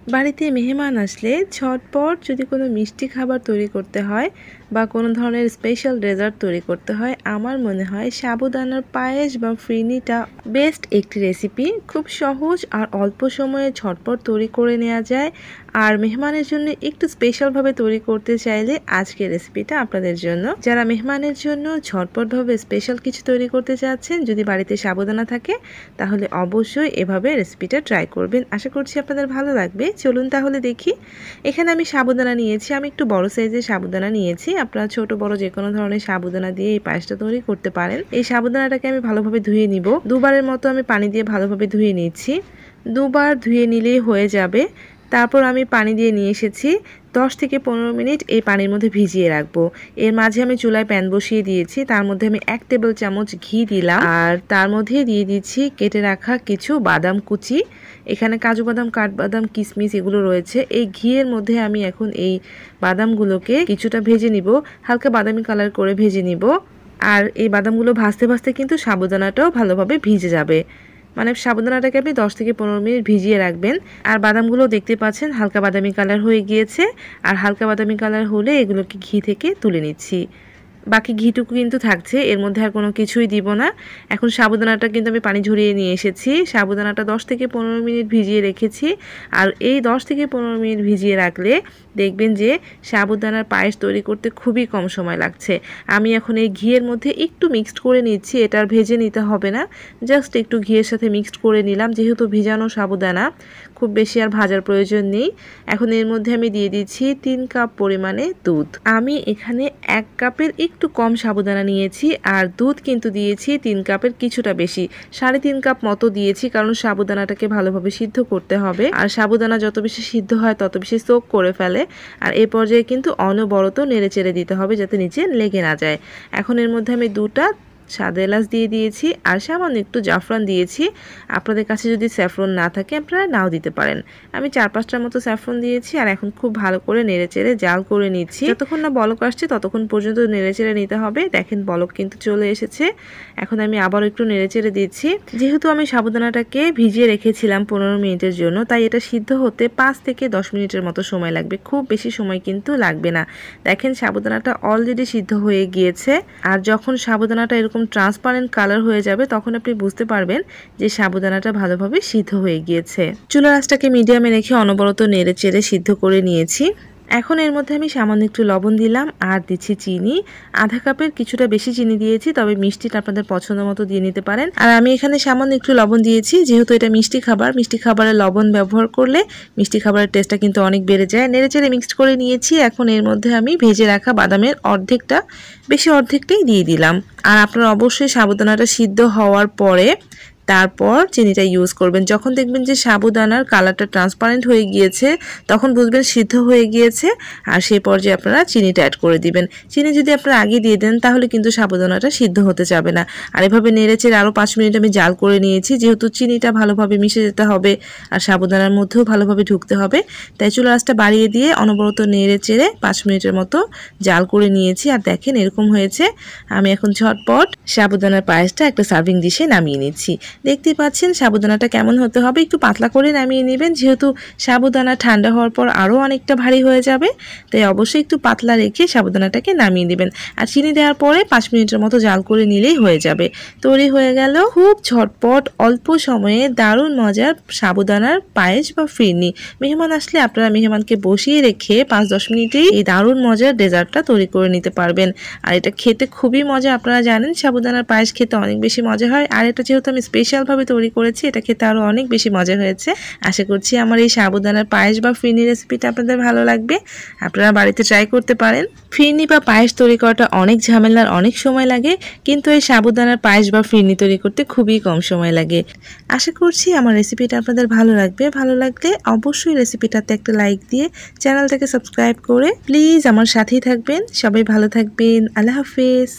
বাড়িতে মেহমান আসলে ঝটপট যদি কোনো মিষ্টি খাবার তৈরি করতে হয় বা কোনো ধরনের স্পেশাল ডেজার্ট তৈরি করতে হয়, আমার মনে হয় সাবুদানার পায়েস বা ফিরনিটা বেস্ট একটি রেসিপি। খুব সহজ আর অল্প সময়ে ঝটপট তৈরি করে নেওয়া যায়। আর মেহমানের জন্য একটু স্পেশালভাবে তৈরি করতে চাইলে আজকের রেসিপিটা আপনাদের জন্য। যারা মেহমানের জন্য ঝটপটভাবে স্পেশাল কিছু তৈরি করতে চাচ্ছেন, যদি বাড়িতে সাবুদানা থাকে তাহলে অবশ্যই এভাবে রেসিপিটা ট্রাই করবেন। আশা করছি আপনাদের ভালো লাগবে। চলুন তাহলে দেখি। এখানে আমি সাবুদানা নিয়েছি, আমি একটু বড় সাইজের সাবুদানা নিয়েছি। আপনারা ছোট বড় যে কোনো ধরনের সাবুদানা দিয়ে এই পায়েসটা তৈরি করতে পারেন। এই সাবুদানাটাকে আমি ভালোভাবে ধুয়ে নিব। দুবারের মতো আমি পানি দিয়ে ভালোভাবে ধুয়ে নিচ্ছি। দুবার ধুয়ে নিলেই হয়ে যাবে। তারপর আমি পানি দিয়ে নিয়ে এসেছি। 10 থেকে 15 মিনিট এই পানির মধ্যে ভিজিয়ে রাখবো। এর মাঝে আমি চুলায় প্যান বসিয়ে দিয়েছি। তার মধ্যে আমি 1 টেবিল চামচ ঘি দিলাম আর তার মধ্যে দিয়ে দিচ্ছি কেটে রাখা কিছু বাদাম কুচি। এখানে কাজু বাদাম, কাঠবাদাম, কিশমিশ এগুলো রয়েছে। এই ঘিয়ের মধ্যে আমি এখন এই বাদামগুলোকে কিছুটা ভেজে নিব, হালকা বাদামি কালার করে ভেজে নিব। আর এই বাদামগুলো ভাজতে ভাজতে কিন্তু সাবুদানাটাও ভালোভাবে ভিজে যাবে। মানে সাবুদানাটাকে আপনি 10 থেকে 15 মিনিট ভিজিয়ে রাখবেন। আর বাদামগুলো দেখতে পাচ্ছেন হালকা বাদামি কালার হয়ে গিয়েছে। আর হালকা বাদামি কালার হলে এগুলোকে ঘি থেকে তুলে নিচ্ছি। বাকি ঘিটুকু কিন্তু থাকছে, এর মধ্যে আর কোনো কিছুই দিব না। এখন সাবুদানাটা কিন্তু আমি পানি ঝরিয়ে নিয়ে এসেছি। সাবুদানাটা 10 থেকে 15 মিনিট ভিজিয়ে রেখেছি। আর এই 10 থেকে 15 মিনিট ভিজিয়ে রাখলে দেখবেন যে সাবুদানার পায়েস তৈরি করতে খুবই কম সময় লাগছে। আমি এখন এই ঘিয়ের মধ্যে একটু মিক্সড করে নিচ্ছি। এটা আর ভেজে নিতে হবে না, জাস্ট একটু ঘিয়ের সাথে মিক্সড করে নিলাম। যেহেতু ভিজানো সাবুদানা, খুব বেশি আর ভাজার প্রয়োজন নেই। এখন এর মধ্যে আমি দিয়ে দিচ্ছি 3 কাপ পরিমাণে দুধ। আমি এখানে 1 কাপের একটু কম সাবুদানা নিয়েছি আর দুধ কিন্তু দিয়েছি 3 কাপের কিছুটা বেশি, 3.5 কাপ মতো দিয়েছি। কারণ সাবুদানাটাকে ভালোভাবে সিদ্ধ করতে হবে। আর সাবুদানা যত বেশি সিদ্ধ হয় তত বেশি সোক করে ফেলে। আর এই পর্যায়ে কিন্তু অনবরত নেড়ে চেড়ে দিতে হবে যাতে নিচে লেগে না যায়। এখন এর মধ্যে আমি 2টা সাদা এলাচ দিয়ে দিয়েছি আর সামান্য একটু জাফরান দিয়েছি। আপনাদের কাছে যদি স্যাফরন না থাকে আপনারা নাও দিতে পারেন। আমি 4-5টার মতো স্যাফরন দিয়েছি আর এখন খুব ভালো করে নেড়েচেড়ে জাল করে নিচ্ছি। যতক্ষণ না বলক আসছে ততক্ষণ পর্যন্ত নেড়েচেড়ে নিতে হবে। দেখেন বলক কিন্তু চলে এসেছে। এখন আমি আবারও একটু নেড়েচেড়ে দিচ্ছি। যেহেতু আমি সাবুদানাটাকে ভিজিয়ে রেখেছিলাম 15 মিনিটের জন্য, তাই এটা সিদ্ধ হতে 5 থেকে 10 মিনিটের মতো সময় লাগবে। খুব বেশি সময় কিন্তু লাগবে না। দেখেন সাবুদানাটা অলরেডি সিদ্ধ হয়ে গিয়েছে। আর যখন সাবুদানাটা এরকম ট্রান্সপারেন্ট কালার হয়ে যাবে তখন আপনি বুঝতে পারবেন যে সাবুদানাটা ভালোভাবে সিদ্ধ হয়ে গিয়েছে। চুলার আঁচটাকে মিডিয়ামে রেখে অনবরত নেড়ে চেড়ে সিদ্ধ করে নিয়েছি। এখন এর মধ্যে আমি সামান্য একটু লবণ দিলাম আর দিচ্ছি চিনি। আধা কাপের কিছুটা বেশি চিনি দিয়েছি, তবে মিষ্টিটা আপনাদের পছন্দ মতো দিয়ে নিতে পারেন। আর আমি এখানে সামান্য একটু লবণ দিয়েছি, যেহেতু এটা মিষ্টি খাবার, মিষ্টি খাবারে লবণ ব্যবহার করলে মিষ্টি খাবারের টেস্টটা কিন্তু অনেক বেড়ে যায়। নেড়েচেড়ে মিক্সড করে নিয়েছি। এখন এর মধ্যে আমি ভেজে রাখা বাদামের অর্ধেকটা, বেশি অর্ধেকটাই দিয়ে দিলাম। আর আপনারা অবশ্যই সাবুদানাটা সিদ্ধ হওয়ার পরে তারপর চিনিটা ইউজ করবেন। যখন দেখবেন যে সাবুদানার কালারটা ট্রান্সপারেন্ট হয়ে গিয়েছে তখন বুঝবেন সিদ্ধ হয়ে গিয়েছে। আর সেই পর্যায়ে আপনারা চিনিটা অ্যাড করে দিবেন। চিনি যদি আপনারা আগে দিয়ে দেন তাহলে কিন্তু সাবুদানাটা সিদ্ধ হতে যাবে না। আর এভাবে নেড়েচেড়ে আরও 5 মিনিট আমি জাল করে নিয়েছি। যেহেতু চিনিটা ভালোভাবে মিশে যেতে হবে আর সাবুদানার মধ্যেও ভালোভাবে ঢুকতে হবে, তাই চুলার আঁচটা বাড়িয়ে দিয়ে অনবরত নেড়েচেড়ে 5 মিনিটের মতো জাল করে নিয়েছি। আর দেখেন এরকম হয়েছে। আমি এখন ঝটপট সাবুদানার পায়েসটা একটা সার্ভিং ডিশে নামিয়ে নিচ্ছি। দেখতেই পাচ্ছেন সাবুদানাটা কেমন হতে হবে, একটু পাতলা করে নামিয়ে নেবেন। যেহেতু সাবুদানা ঠান্ডা হওয়ার পর আরও অনেকটা ভারী হয়ে যাবে, তাই অবশ্যই একটু পাতলা রেখে সাবুদানাটাকে নামিয়ে নেবেন। আর চিনি দেওয়ার পরে 5 মিনিটের মতো জাল করে নিলেই হয়ে যাবে। তৈরি হয়ে গেল খুব ঝটপট অল্প সময়ে দারুণ মজার সাবুদানার পায়েস বা ফিরনি। মেহমান আসলে আপনারা মেহমানকে বসিয়ে রেখে 5-10 মিনিটেই এই দারুণ মজার ডেজার্টটা তৈরি করে নিতে পারবেন। আর এটা খেতে খুবই মজা। আপনারা জানেন সাবুদানার পায়েস খেতে অনেক বেশি মজা হয়। আর এটা যেহেতু আমি স্পেশালভাবে তৈরি করেছি, এটা খেতে আরও অনেক বেশি মজা হয়েছে। আশা করছি আমার এই সাবুদানার পায়েস বা ফিরনি রেসিপিটা আপনাদের ভালো লাগবে। আপনারা বাড়িতে ট্রাই করতে পারেন। ফিরনি বা পায়েস তৈরি করাটা অনেক ঝামেলার, অনেক সময় লাগে, কিন্তু এই সাবুদানার পায়েস বা ফিরনি তৈরি করতে খুবই কম সময় লাগে। আশা করছি আমার রেসিপিটা আপনাদের ভালো লাগবে। ভালো লাগলে অবশ্যই রেসিপিটাতে একটা লাইক দিয়ে চ্যানেলটাকে সাবস্ক্রাইব করে প্লিজ আমার সাথেই থাকবেন। সবাই ভালো থাকবেন। আল্লাহ হাফেজ।